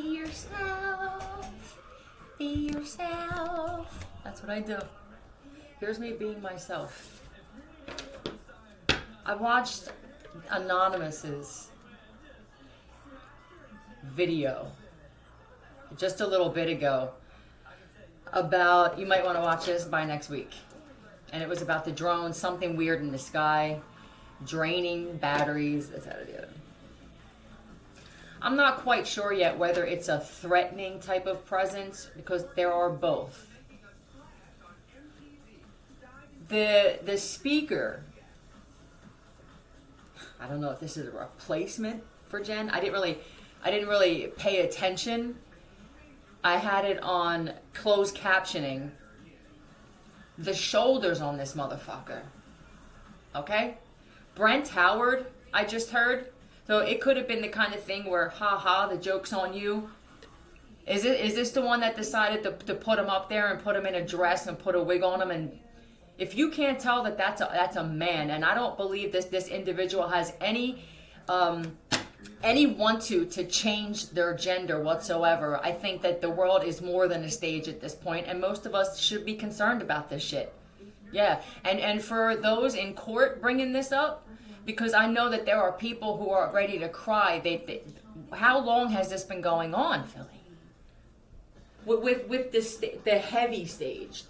Be yourself. Be yourself. That's what I do. Here's me being myself. I watched Anonymous's video just a little bit ago about, you might want to watch this by next week. And it was about the drone, something weird in the sky, draining batteries, this, that, or the other. I'm not quite sure yet whether it's a threatening type of presence, because there are both. The speaker, I don't know if this is a replacement for Jen. I didn't really pay attention. I had it on closed captioning. The shoulders on this motherfucker. Okay? Brent Howard, I just heard. So it could have been the kind of thing where, haha, the joke's on you. Is this the one that decided to put him up there and put him in a dress and put a wig on him? And if you can't tell that that's a man, and I don't believe this individual has any want to change their gender whatsoever. I think that the world is more than a stage at this point, and most of us should be concerned about this shit. Yeah, and for those in court bringing this up, because I know that there are people who are ready to cry. How long has this been going on, Philly? With the heavy stage.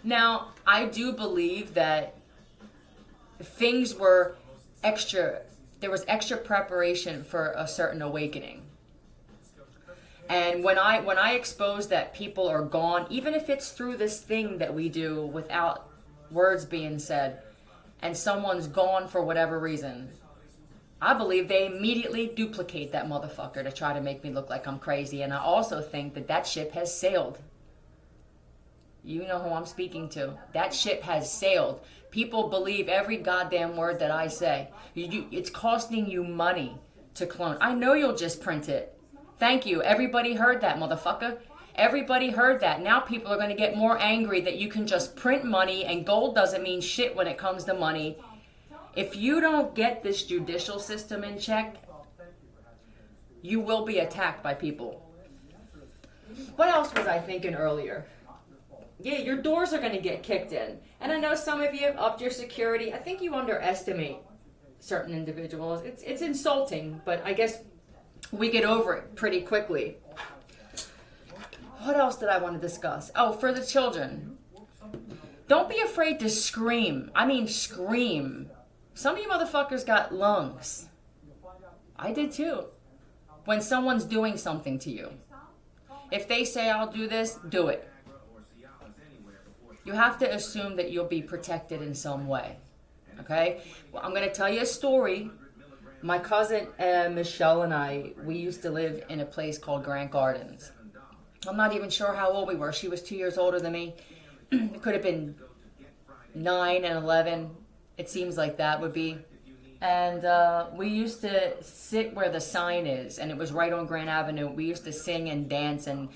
Now, I do believe that things were extra. There was extra preparation for a certain awakening. And when I expose that people are gone, even if it's through this thing that we do without words being said, and someone's gone for whatever reason, I believe they immediately duplicate that motherfucker to try to make me look like I'm crazy. And I also think that ship has sailed. You know who I'm speaking to. That ship has sailed. People believe every goddamn word that I say. It's costing you money to clone. I know you'll just print it. Thank you. Everybody heard that, motherfucker. Everybody heard that. Now people are going to get more angry that you can just print money, and gold doesn't mean shit when it comes to money. If you don't get this judicial system in check, you will be attacked by people. What else was I thinking earlier? Yeah, your doors are going to get kicked in. And I know some of you have upped your security. I think you underestimate certain individuals. It's insulting, but I guess we get over it pretty quickly. What else did I want to discuss? Oh, for the children. Don't be afraid to scream. I mean, scream. Some of you motherfuckers got lungs. I did too. When someone's doing something to you. If they say, I'll do this, do it. You have to assume that you'll be protected in some way. Okay? Well, I'm going to tell you a story. My cousin Michelle and I, we used to live in a place called Grant Gardens. I'm not even sure how old we were. She was 2 years older than me. It could have been 9 and 11. It seems like that would be. And we used to sit where the sign is, and it was right on Grant Avenue. We used to sing and dance, and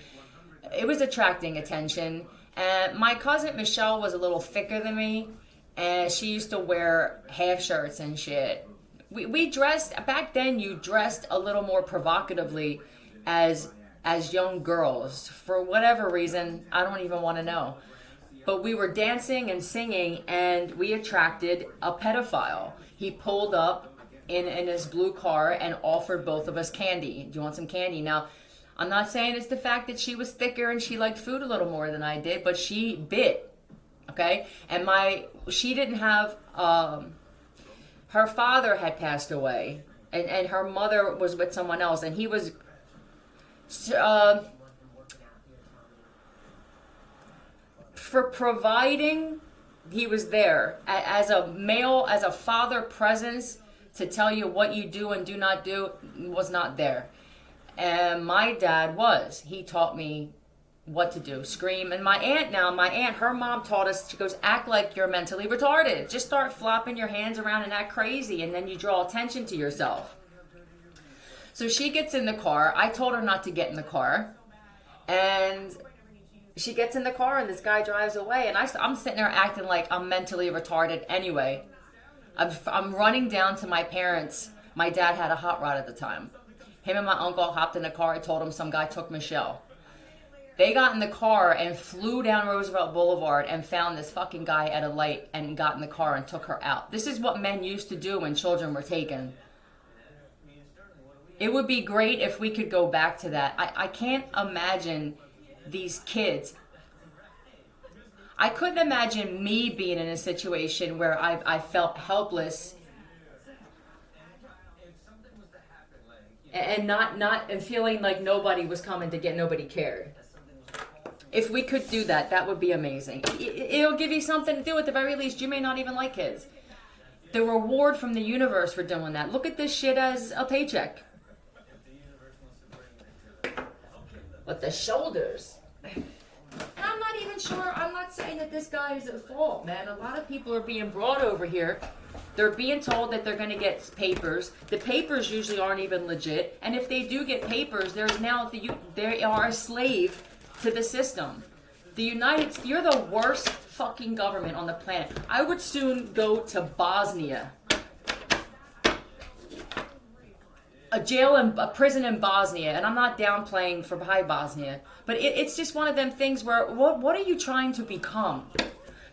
it was attracting attention. And my cousin Michelle was a little thicker than me, and she used to wear half shirts and shit. We dressed, back then you dressed a little more provocatively as young girls. For whatever reason, I don't even want to know. But we were dancing and singing, and we attracted a pedophile. He pulled up in his blue car and offered both of us candy. Do you want some candy? Now, I'm not saying it's the fact that she was thicker and she liked food a little more than I did, but she bit, okay? And she didn't have, her father had passed away, and her mother was with someone else, and he was, for providing, he was there as a male, as a father presence to tell you what you do and do not do, was not there. And my dad was. He taught me what to do, scream. And my aunt, her mom taught us, she goes, act like you're mentally retarded. Just start flopping your hands around and act crazy, and then you draw attention to yourself. So she gets in the car. I told her not to get in the car. And she gets in the car, and this guy drives away. And I'm sitting there acting like I'm mentally retarded anyway. I'm running down to my parents. My dad had a hot rod at the time. Him and my uncle hopped in the car. I told him some guy took Michelle. They got in the car and flew down Roosevelt Boulevard and found this fucking guy at a light and got in the car and took her out. This is what men used to do when children were taken. It would be great if we could go back to that. I can't imagine these kids. I couldn't imagine me being in a situation where I felt helpless and not feeling like nobody was coming to get, nobody cared. If we could do that, that would be amazing. It'll give you something to do at the very least. You may not even like kids. The reward from the universe for doing that. Look at this shit as a paycheck. But the shoulders. And I'm not even sure, I'm not saying that this guy is at fault, man. A lot of people are being brought over here. They're being told that they're going to get papers. The papers usually aren't even legit. And if they do get papers, they are a slave to the system. You're the worst fucking government on the planet. I would soon go to Bosnia. A prison in Bosnia, and I'm not downplaying for high Bosnia, but it's just one of them things where, what are you trying to become?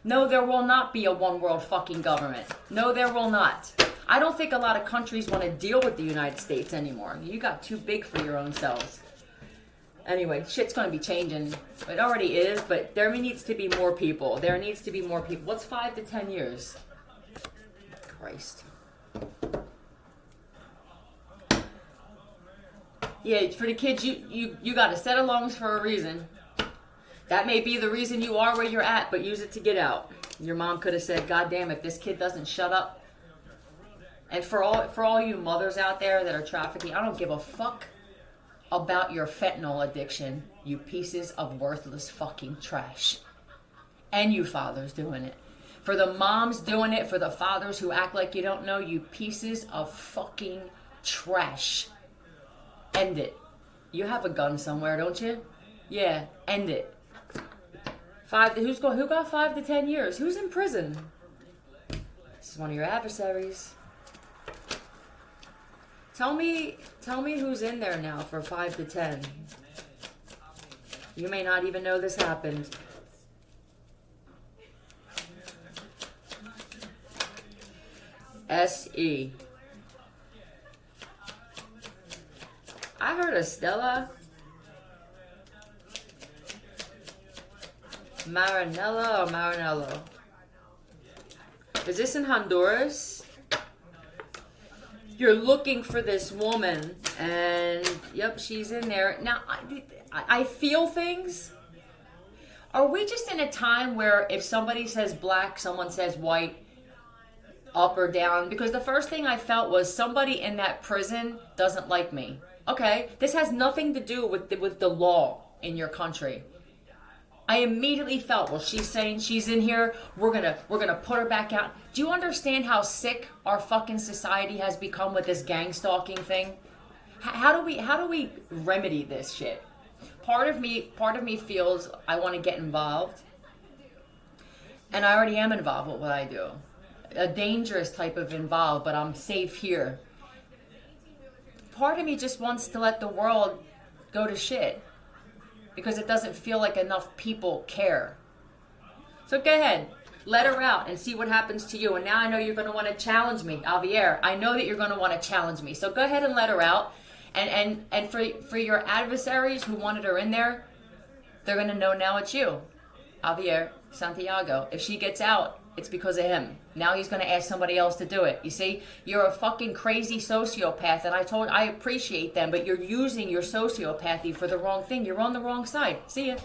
No, there will not be a one world fucking government. No, there will not. I don't think a lot of countries want to deal with the United States anymore. You got too big for your own selves. Anyway, shit's going to be changing. It already is, but there needs to be more people. There needs to be more people. What's 5 to 10 years? Christ. Yeah, for the kids, you got a set of lungs for a reason. That may be the reason you are where you're at, but use it to get out. Your mom could have said, God damn, if this kid doesn't shut up. And for all you mothers out there that are trafficking, I don't give a fuck about your fentanyl addiction, you pieces of worthless fucking trash. And you fathers doing it. For the moms doing it, for the fathers who act like you don't know, you pieces of fucking trash. End it. You have a gun somewhere, don't you? Yeah, end it. Who got 5 to 10 years? Who's in prison? This is one of your adversaries. Tell me who's in there now for 5 to 10. You may not even know this happened. S.E. I heard of Stella Marinella or Marinello. Is this in Honduras? You're looking for this woman, and yep, she's in there. Now, I feel things. Are we just in a time where if somebody says black, someone says white, up or down? Because the first thing I felt was somebody in that prison doesn't like me. Okay, this has nothing to do with the law in your country. I immediately felt, well, she's saying she's in here. We're gonna put her back out. Do you understand how sick our fucking society has become with this gang stalking thing? How do we remedy this shit? Part of me feels I want to get involved, and I already am involved with what I do. A dangerous type of involved, but I'm safe here. Part of me just wants to let the world go to shit because it doesn't feel like enough people care. So go ahead, let her out and see what happens to you. And now I know you're going to want to challenge me, Javier. I know that you're going to want to challenge me. So go ahead and let her out. And for your adversaries who wanted her in there, they're going to know now it's you, Javier Santiago. If she gets out, it's because of him. Now he's going to ask somebody else to do it. You see, you're a fucking crazy sociopath, and I appreciate them, but you're using your sociopathy for the wrong thing. You're on the wrong side. See ya.